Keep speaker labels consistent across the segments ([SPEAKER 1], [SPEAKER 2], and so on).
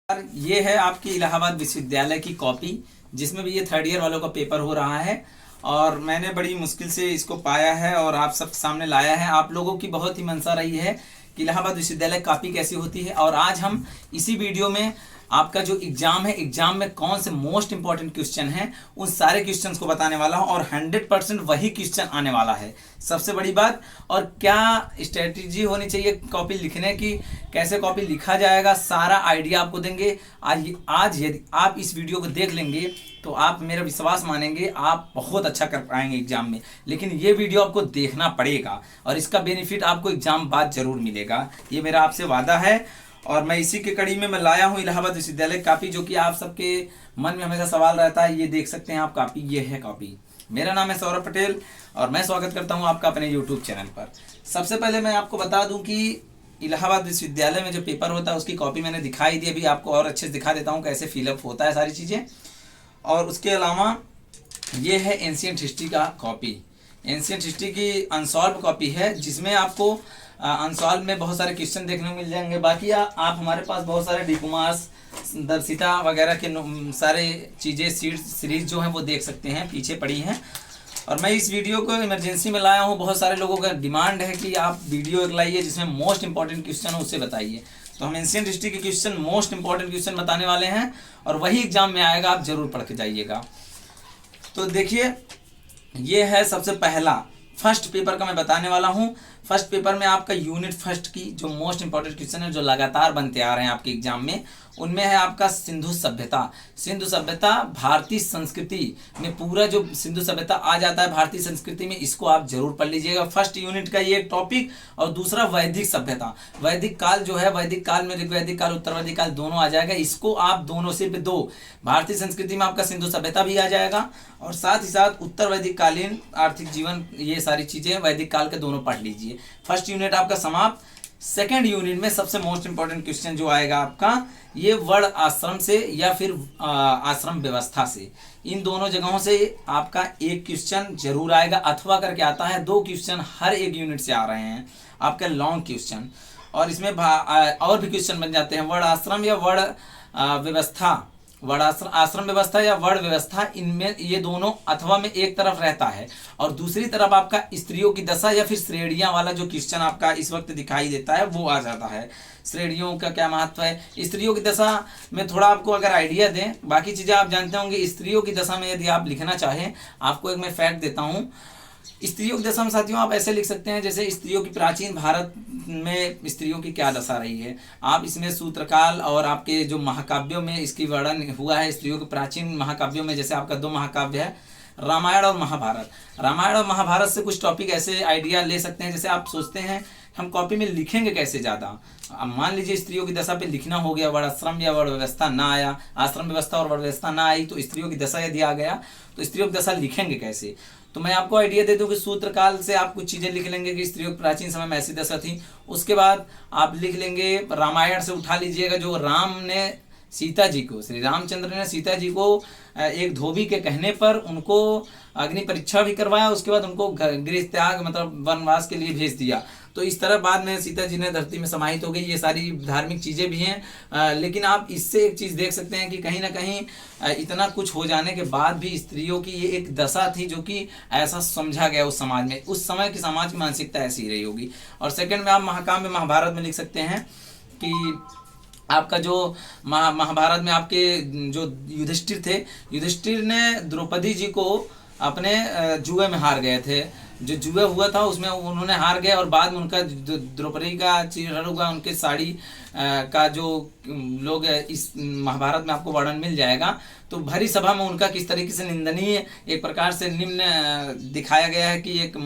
[SPEAKER 1] ये है आपकी इलाहाबाद विश्वविद्यालय की कॉपी, जिसमें भी ये थर्ड ईयर वालों का पेपर हो रहा है और मैंने बड़ी मुश्किल से इसको पाया है और आप सब सामने लाया है। आप लोगों की बहुत ही मंशा रही है कि इलाहाबाद विश्वविद्यालय कॉपी कैसी होती है, और आज हम इसी वीडियो में आपका जो एग्जाम है, एग्जाम में कौन से मोस्ट इंपॉर्टेंट क्वेश्चन हैं उन सारे क्वेश्चंस को बताने वाला हूं और 100% वही क्वेश्चन आने वाला है। सबसे बड़ी बात, और क्या स्ट्रेटजी होनी चाहिए कॉपी लिखने की, कैसे कॉपी लिखा जाएगा, सारा आइडिया आपको देंगे। आज यदि आप इस वीडियो को देख लेंगे तो आप मेरा विश्वास मानेंगे, आप बहुत अच्छा कर पाएंगे एग्जाम में। लेकिन ये वीडियो आपको देखना पड़ेगा और इसका बेनिफिट आपको एग्जाम बाद जरूर मिलेगा, ये मेरा आपसे वादा है। और मैं इसी के कड़ी में मैं लाया हूँ इलाहाबाद विश्वविद्यालय कॉपी, जो कि आप सबके मन में हमेशा सवाल रहता है। ये देख सकते हैं आप कॉपी, ये है कॉपी। मेरा नाम है सौरभ पटेल और मैं स्वागत करता हूँ आपका अपने यूट्यूब चैनल पर। सबसे पहले मैं आपको बता दूं कि इलाहाबाद विश्वविद्यालय में जो पेपर होता है उसकी कॉपी मैंने दिखाई दी, अभी आपको और अच्छे से दिखा देता हूँ कैसे फिलअप होता है सारी चीज़ें। और उसके अलावा ये है एंशिएंट हिस्ट्री का कॉपी। एंशिएंट हिस्ट्री की अनसॉल्व कॉपी है, जिसमें आपको अनसॉल्व में बहुत सारे क्वेश्चन देखने को मिल जाएंगे। बाकी आप हमारे पास बहुत सारे डिकुमास, दर्शिता वगैरह के सारे चीज़ें सीरीज जो हैं वो देख सकते हैं, पीछे पड़ी हैं। और मैं इस वीडियो को इमरजेंसी में लाया हूँ। बहुत सारे लोगों का डिमांड है कि आप वीडियो एक लाइए जिसमें मोस्ट इंपॉर्टेंट क्वेश्चन हो उसे बताइए। तो हम एंशिएंट हिस्ट्री के क्वेश्चन, मोस्ट इंपॉर्टेंट क्वेश्चन बताने वाले हैं और वही एग्जाम में आएगा, आप जरूर पढ़ के जाइएगा। तो देखिए, ये है सबसे पहला फर्स्ट पेपर का मैं बताने वाला हूँ। फर्स्ट पेपर में आपका यूनिट फर्स्ट की जो मोस्ट इंपॉर्टेंट क्वेश्चन है, जो लगातार बनते आ रहे हैं आपके एग्जाम में, उनमें है आपका सिंधु सभ्यता। सिंधु सभ्यता भारतीय संस्कृति में, पूरा जो सिंधु सभ्यता आ जाता है भारतीय संस्कृति में, इसको आप जरूर पढ़ लीजिएगा। फर्स्ट यूनिट का ये एक टॉपिक, और दूसरा वैदिक सभ्यता। वैदिक काल जो है, वैदिक काल में ऋग्वैदिक काल, उत्तर वैदिक काल दोनों आ जाएगा। इसको आप दोनों सिर्फ दो, भारतीय संस्कृति में आपका सिंधु सभ्यता भी आ जाएगा और साथ ही साथ उत्तर वैदिक कालीन आर्थिक जीवन, ये सारी चीजें वैदिक काल के दोनों पढ़ लीजिए। फर्स्ट यूनिट आपका समाप्त। सेकेंड यूनिट में सबसे मोस्ट इंपॉर्टेंट क्वेश्चन जो आएगा आपका, ये वर्ण आश्रम से या फिर आश्रम व्यवस्था से, इन दोनों जगहों से आपका एक क्वेश्चन जरूर आएगा, अथवा करके आता है। दो क्वेश्चन हर एक यूनिट से आ रहे हैं आपके लॉन्ग क्वेश्चन, और इसमें और भी क्वेश्चन बन जाते हैं। वर्ण आश्रम या वर्ण व्यवस्था, वर्ण आश्रम व्यवस्था या वर्ण व्यवस्था, इनमें ये दोनों अथवा में एक तरफ रहता है और दूसरी तरफ आपका स्त्रियों की दशा या फिर श्रेणियां वाला जो क्वेश्चन आपका इस वक्त दिखाई देता है वो आ जाता है। श्रेणियों का क्या महत्व है, स्त्रियों की दशा में थोड़ा आपको अगर आइडिया दें, बाकी चीजें आप जानते होंगे। स्त्रियों की दशा में यदि आप लिखना चाहें, आपको एक मैं फैक्ट देता हूँ। स्त्रियों की दशा में साथियों आप ऐसे लिख सकते हैं जैसे स्त्रियों की, प्राचीन भारत में स्त्रियों की क्या दशा रही है। आप इसमें सूत्रकाल और आपके जो महाकाव्यों में इसकी वर्णन हुआ है स्त्रियों के, प्राचीन महाकाव्यों में जैसे आपका दो महाकाव्य है, रामायण और महाभारत। रामायण और महाभारत से कुछ टॉपिक ऐसे आइडिया ले सकते हैं। जैसे आप सोचते हैं हम कॉपी में लिखेंगे कैसे ज़्यादा, अब मान लीजिए स्त्रियों की दशा पे लिखना हो गया, वर्ण आश्रम या वर्ण व्यवस्था ना आया, आश्रम व्यवस्था और वर्ण व्यवस्था ना आई, तो स्त्रियों की दशा यदि आ गया तो स्त्रियों की दशा लिखेंगे कैसे। तो मैं आपको आइडिया दे दूं कि सूत्रकाल से आप कुछ चीज़ें लिख लेंगे कि स्त्रियों के प्राचीन समय में ऐसी दशा थी। उसके बाद आप लिख लेंगे, रामायण से उठा लीजिएगा, जो राम ने सीता जी को, श्री रामचंद्र ने सीता जी को एक धोबी के कहने पर उनको अग्नि परीक्षा भी करवाया, उसके बाद उनको गृह त्याग मतलब वनवास के लिए भेज दिया। तो इस तरह बाद में सीता जी ने धरती में समाहित हो गई। ये सारी धार्मिक चीज़ें भी हैं, लेकिन आप इससे एक चीज़ देख सकते हैं कि कहीं ना कहीं इतना कुछ हो जाने के बाद भी स्त्रियों की ये एक दशा थी जो कि ऐसा समझा गया उस समाज में, उस समय की समाज की मानसिकता ऐसी ही रही होगी। और सेकंड में आप महाकाव्य महाभारत में लिख सकते हैं कि आपका जो महाभारत में आपके जो युधिष्ठिर थे, युधिष्ठिर ने द्रौपदी जी को अपने जुए में हार गए थे। जो जुए हुआ था उसमें उन्होंने हार गए और बाद में उनका द्रौपदी का चिरहरण हुआ, उनके साड़ी का जो लोग इस महाभारत में आपको वर्णन मिल जाएगा। तो भरी सभा में उनका किस तरीके से निंदनीय, एक प्रकार से निम्न दिखाया गया है कि एक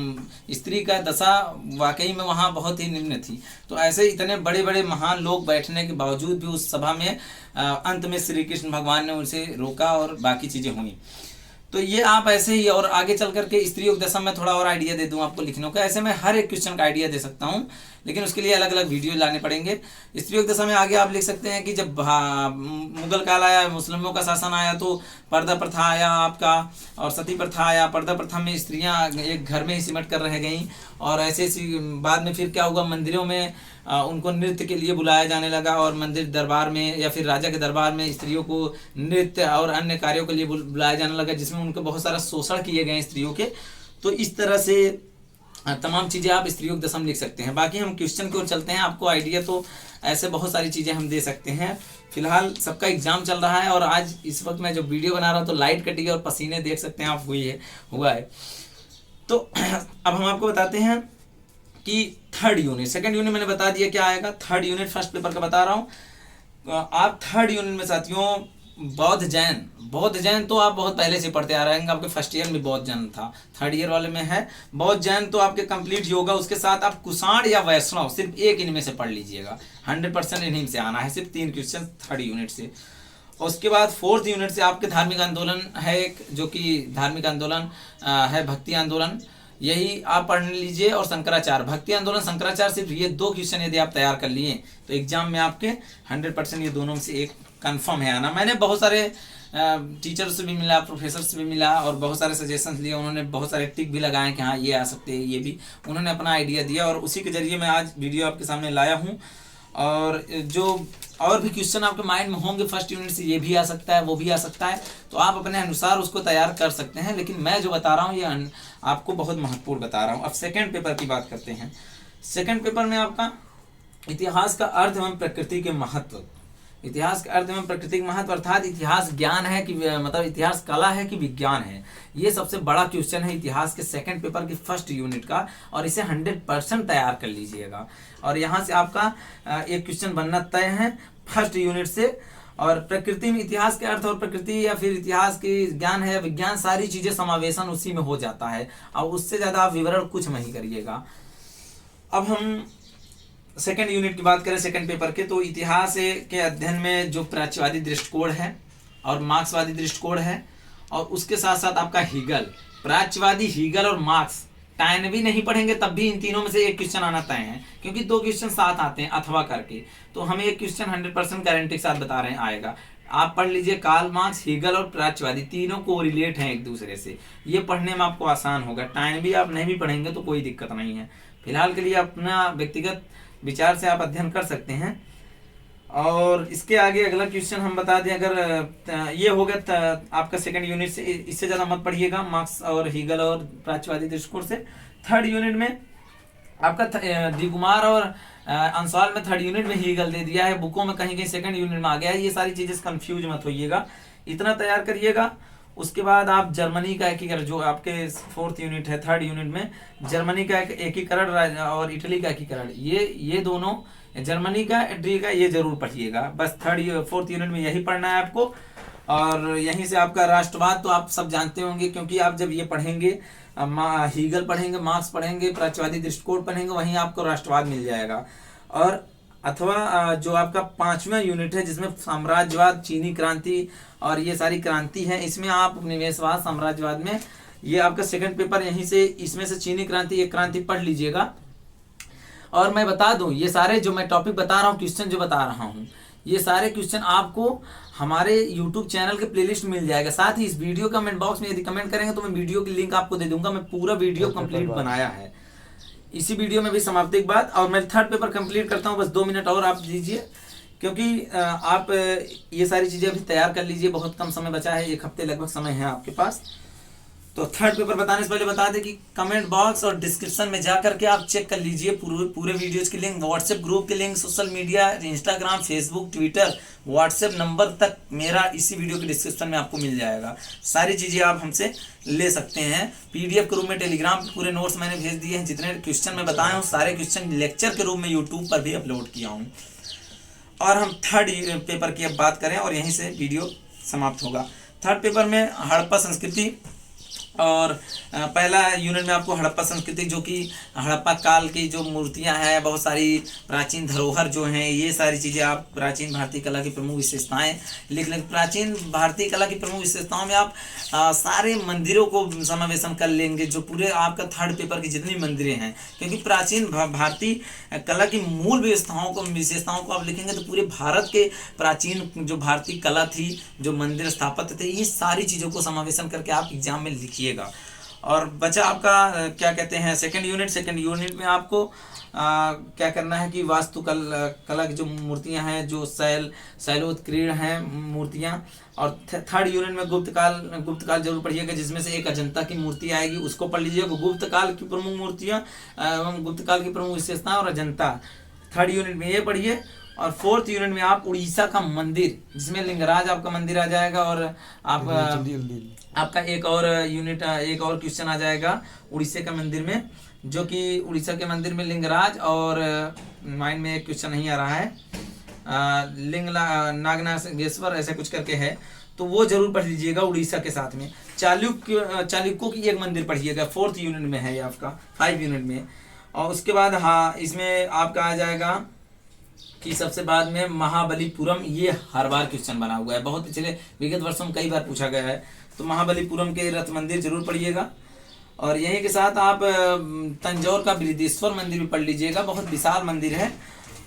[SPEAKER 1] स्त्री का दशा वाकई में वहाँ बहुत ही निम्न थी। तो ऐसे इतने बड़े बड़े महान लोग बैठने के बावजूद भी उस सभा में अंत में श्री कृष्ण भगवान ने उनसे रोका और बाकी चीज़ें हुई। तो ये आप ऐसे ही, और आगे चल करके स्त्रियों की दशा में थोड़ा और आइडिया दे दूं आपको लिखने का। ऐसे मैं हर एक क्वेश्चन का आइडिया दे सकता हूं, लेकिन उसके लिए अलग अलग वीडियो लाने पड़ेंगे। स्त्रियों की दशा में आगे आप लिख सकते हैं कि जब मुगल काल आया, मुस्लिमों का शासन आया, तो पर्दा प्रथा आया आपका और सती प्रथा आया। पर्दा प्रथा में स्त्रियां एक घर में ही सिमट कर रह गईं, और ऐसे बाद में फिर क्या हुआ, मंदिरों में उनको नृत्य के लिए बुलाया जाने लगा, और मंदिर दरबार में या फिर राजा के दरबार में स्त्रियों को नृत्य और अन्य कार्यों के लिए बुलाया जाने लगा, जिसमें उनको बहुत सारा शोषण किए गए स्त्रियों के। तो इस तरह से तमाम चीज़ें आप स्त्रियों के दशम लिख सकते हैं। बाकी हम क्वेश्चन की ओर चलते हैं। आपको आइडिया तो ऐसे बहुत सारी चीज़ें हम दे सकते हैं। फिलहाल सबका एग्जाम चल रहा है, और आज इस वक्त मैं जो वीडियो बना रहा हूँ तो लाइट कटी है और पसीने देख सकते हैं आप हुआ है। तो अब हम आपको बताते हैं कि थर्ड यूनिट, सेकंड यूनिट मैंने बता दिया क्या आएगा। थर्ड यूनिट फर्स्ट पेपर का बता रहा हूँ। आप थर्ड यूनिट में साथियों बौद्ध जैन तो आप बहुत पहले से पढ़ते आ रहे हैं, आपके फर्स्ट ईयर में बौद्ध जैन था, थर्ड ईयर वाले में है बौद्ध जैन, तो आपके कंप्लीट योगा। उसके साथ आप कुषाण या वैष्णव सिर्फ एक इनमें से पढ़ लीजिएगा, 100% इन्हीं से आना है, सिर्फ 3 क्वेश्चन थर्ड यूनिट से। और उसके बाद फोर्थ यूनिट से आपके धार्मिक आंदोलन है एक, जो कि धार्मिक आंदोलन है भक्ति आंदोलन, यही आप पढ़ लीजिए। और शंकराचार्य, भक्ति आंदोलन, शंकराचार्य, सिर्फ ये 2 क्वेश्चन यदि आप तैयार कर लिए तो एग्जाम में आपके 100% ये दोनों में से एक कंफर्म है आना। मैंने बहुत सारे टीचर से भी मिला, प्रोफेसर से भी मिला, और बहुत सारे सजेशंस लिए, उन्होंने बहुत सारे टिक भी लगाए कि हाँ ये आ सकते हैं, ये भी उन्होंने अपना आइडिया दिया, और उसी के जरिए मैं आज वीडियो आपके सामने लाया हूँ। और जो और भी क्वेश्चन आपके माइंड में होंगे फर्स्ट यूनिट से, ये भी आ सकता है, वो भी आ सकता है, तो आप अपने अनुसार उसको तैयार कर सकते हैं। लेकिन मैं जो बता रहा हूँ ये आपको बहुत महत्वपूर्ण बता रहा हूँ। अब सेकंड पेपर की बात करते हैं। सेकंड पेपर में आपका इतिहास का अर्थ एवं प्रकृति के महत्व, इतिहास का अर्थ एवं प्रकृति के महत्व, अर्थात इतिहास ज्ञान है कि मतलब इतिहास कला है कि विज्ञान है, ये सबसे बड़ा क्वेश्चन है इतिहास के सेकंड पेपर की फर्स्ट यूनिट का, और इसे 100% तैयार कर लीजिएगा। और यहाँ से आपका एक क्वेश्चन बनना तय है फर्स्ट यूनिट से। और प्रकृति में इतिहास के अर्थ और प्रकृति या फिर इतिहास की ज्ञान है या विज्ञान, सारी चीजें समावेशन उसी में हो जाता है, और उससे ज्यादा आप विवरण कुछ नहीं करिएगा। अब हम सेकंड यूनिट की बात करें सेकंड पेपर के, तो इतिहास के अध्ययन में जो प्राच्यवादी दृष्टिकोण है और मार्क्सवादी दृष्टिकोण है, और उसके साथ साथ आपका हीगल, प्राच्यवादी, हीगल और मार्क्स, टाइम भी नहीं पढ़ेंगे तब भी इन तीनों में से एक क्वेश्चन आना तय है, क्योंकि 2 क्वेश्चन साथ आते हैं अथवा करके, तो हमें एक क्वेश्चन 100% गारंटी के साथ बता रहे हैं आएगा। आप पढ़ लीजिए कार्ल मार्क्स, हीगल और प्राच्यवादी, तीनों को रिलेट हैं एक दूसरे से, ये पढ़ने में आपको आसान होगा। टाइम भी आप नहीं भी पढ़ेंगे तो कोई दिक्कत नहीं है। फिलहाल के लिए अपना व्यक्तिगत विचार से आप अध्ययन कर सकते हैं। और इसके आगे अगला क्वेश्चन हम बता दें, अगर ये हो गया आपका सेकंड यूनिट से, इससे ज़्यादा मत पढ़िएगा मार्क्स और हीगल और प्राच्यवादी दृष्टिकोण से। थर्ड यूनिट में आपका दिगुमार और अंसवाल में थर्ड यूनिट में हीगल दे दिया है, बुकों में कहीं कहीं सेकंड यूनिट में आ गया है, ये सारी चीज़ें कंफ्यूज मत होइएगा, इतना तैयार करिएगा। उसके बाद आप जर्मनी का एकीकरण, जो आपके फोर्थ यूनिट है थर्ड यूनिट में, जर्मनी का एकीकरण और इटली का एकीकरण, ये दोनों, जर्मनी का इटली का, ये जरूर पढ़िएगा। बस फोर्थ यूनिट में यही पढ़ना है आपको। और यहीं से आपका राष्ट्रवाद तो आप सब जानते होंगे, क्योंकि आप जब ये पढ़ेंगे, हीगल पढ़ेंगे, मार्क्स पढ़ेंगे, प्राच्यवादी दृष्टिकोण पढ़ेंगे, वहीं आपको राष्ट्रवाद मिल जाएगा। और अथवा जो आपका 5वां यूनिट है जिसमें साम्राज्यवाद, चीनी क्रांति और ये सारी क्रांति है, इसमें आप निवेशवाद, साम्राज्यवाद में, ये आपका सेकंड पेपर, यहीं से इसमें से चीनी क्रांति, एक क्रांति पढ़ लीजिएगा। और मैं बता दूं, ये सारे जो मैं टॉपिक बता रहा हूँ, क्वेश्चन जो बता रहा हूँ, ये सारे क्वेश्चन आपको हमारे YouTube चैनल के प्लेलिस्ट मिल जाएगा। साथ ही इस वीडियो कमेंट बॉक्स में यदि कमेंट करेंगे तो मैं वीडियो की लिंक आपको दे दूंगा। मैं पूरा वीडियो कंप्लीट बनाया है इसी वीडियो में भी समाप्ति के बाद। और मैं थर्ड पेपर कंप्लीट करता हूँ, बस 2 मिनट और आप दीजिए, क्योंकि आप ये सारी चीज़ें अभी तैयार कर लीजिए, बहुत कम समय बचा है, 1 हफ्ते लगभग समय है आपके पास। तो थर्ड पेपर बताने से पहले बता दें कि कमेंट बॉक्स और डिस्क्रिप्शन में जा करके आप चेक कर लीजिए पूरे वीडियोज़ की लिंक, व्हाट्सएप ग्रुप की link, social media, Instagram, Facebook, Twitter, WhatsApp number तक मेरा इसी वीडियो के डिस्क्रिप्शन में आपको मिल जाएगा। सारी चीज़ें आप हमसे ले सकते हैं। PDF के रूप में टेलीग्राम पे पूरे नोट्स मैंने भेज दिए हैं, जितने क्वेश्चन मैं बताया हूँ सारे क्वेश्चन लेक्चर के रूप में यूट्यूब पर भी अपलोड किया हूँ। और हम थर्ड पेपर की अब बात करें और यहीं से वीडियो समाप्त होगा। थर्ड पेपर में हड़प्पा संस्कृति, और पहला यूनिट में आपको हड़प्पा संस्कृति, जो कि हड़प्पा काल की जो मूर्तियां हैं, बहुत सारी प्राचीन धरोहर जो हैं, ये सारी चीज़ें आप प्राचीन भारतीय कला की प्रमुख विशेषताएं लिख लें। प्राचीन भारतीय कला की प्रमुख विशेषताओं में आप सारे मंदिरों को समावेशन कर लेंगे, जो पूरे आपका थर्ड पेपर की जितनी मंदिरें हैं, क्योंकि प्राचीन भारतीय कला की मूल विशेषताओं को आप लिखेंगे तो पूरे भारत के प्राचीन जो भारतीय कला थी, जो मंदिर स्थापत्य थे, ये सारी चीज़ों को समावेशन करके आप एग्जाम में लिखिएगा। और बचा आपका क्या कहते हैं सेकंड यूनिट। सेकंड यूनिट में आपको क्या करना है कि कला की जो मूर्तियां हैं, जो शैलोत्कीर्ण हैं मूर्तियां। और थर्ड यूनिट में गुप्त काल जरूर पढ़िएगा, जिसमें से एक अजंता की मूर्ति आएगी, उसको पढ़ लीजिएगा। गुप्त काल की प्रमुख मूर्तियां एवं गुप्त काल की प्रमुख विशेषताएं और अजंता, थर्ड यूनिट में ये पढ़िए। और फोर्थ यूनिट में आप उड़ीसा का मंदिर, जिसमें लिंगराज आपका मंदिर आ जाएगा। और आप आपका एक और क्वेश्चन आ जाएगा उड़ीसा के मंदिर में, जो कि उड़ीसा के मंदिर में लिंगराज, और माइंड में एक क्वेश्चन नहीं आ रहा है, नागनागेश्वर ऐसे कुछ करके है, तो वो जरूर पढ़ लीजिएगा उड़ीसा के साथ में। चालुक्यों की एक मंदिर पढ़िएगा, फोर्थ यूनिट में है ये आपका, 5 यूनिट में। और उसके बाद हाँ, इसमें आपका आ जाएगा कि सबसे बाद में महाबलीपुरम, ये हर बार क्वेश्चन बना हुआ है, बहुत पिछले विगत वर्षों में कई बार पूछा गया है। तो महाबलीपुरम के रथ मंदिर जरूर पढ़िएगा। और यहीं के साथ आप तंजौर का बृहदीश्वर मंदिर भी पढ़ लीजिएगा, बहुत विशाल मंदिर है।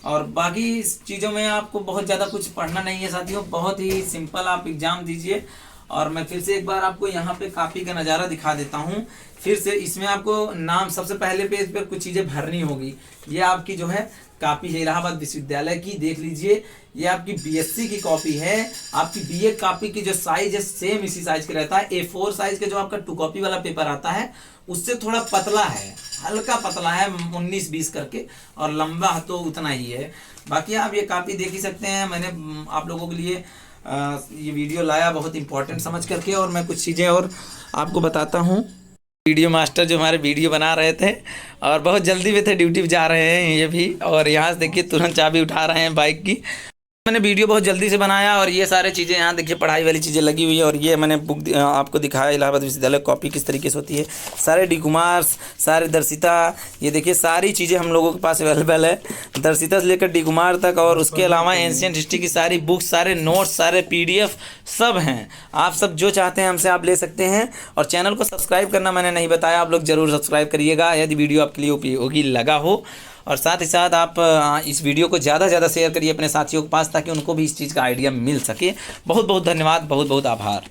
[SPEAKER 1] और बाकी चीज़ों में आपको बहुत ज़्यादा कुछ पढ़ना नहीं है साथियों, बहुत ही सिंपल आप एग्जाम दीजिए। और मैं फिर से एक बार आपको यहाँ पे कापी का नज़ारा दिखा देता हूँ फिर से। इसमें आपको नाम सबसे पहले पेज पर कुछ चीज़ें भरनी होगी। ये आपकी जो है कापी है इलाहाबाद विश्वविद्यालय की, देख लीजिए। ये आपकी बीएससी की कॉपी है। आपकी बीए कॉपी की जो साइज है सेम इसी साइज का रहता है। A4 साइज का जो आपका 2 कॉपी वाला पेपर आता है उससे थोड़ा पतला है, हल्का पतला है, 19-20 करके, और लंबा तो उतना ही है। बाकी आप ये कॉपी देख ही सकते हैं। मैंने आप लोगों के लिए ये वीडियो लाया बहुत इंपॉर्टेंट समझ करके। और मैं कुछ चीज़ें और आपको बताता हूँ। वीडियो मास्टर जो हमारे वीडियो बना रहे थे और बहुत जल्दी में थे, ड्यूटी पे जा रहे हैं ये भी। और यहाँ से देखिए तुरंत चाबी उठा रहे हैं बाइक की। मैंने वीडियो बहुत जल्दी से बनाया। और ये सारे चीज़ें यहाँ देखिए पढ़ाई वाली चीज़ें लगी हुई है। और ये मैंने बुक आपको दिखाया इलाहाबाद विश्वविद्यालय कॉपी किस तरीके से होती है। सारे डी कुमार्स, सारे दर्शिता, ये देखिए सारी चीज़ें हम लोगों के पास अवेलेबल है, दर्शिता से लेकर डी कुमार तक। और उसके अलावा एंशिएंट हिस्ट्री की सारी बुक्स, सारे नोट्स, सारे PDF सब हैं। आप सब जो चाहते हैं हमसे आप ले सकते हैं। और चैनल को सब्सक्राइब करना मैंने नहीं बताया, आप लोग ज़रूर सब्सक्राइब करिएगा यदि वीडियो आपके लिए उपयोगी लगा हो। और साथ ही साथ आप इस वीडियो को ज़्यादा से ज़्यादा शेयर करिए अपने साथियों के पास, ताकि उनको भी इस चीज़ का आइडिया मिल सके। बहुत बहुत धन्यवाद, बहुत बहुत आभार।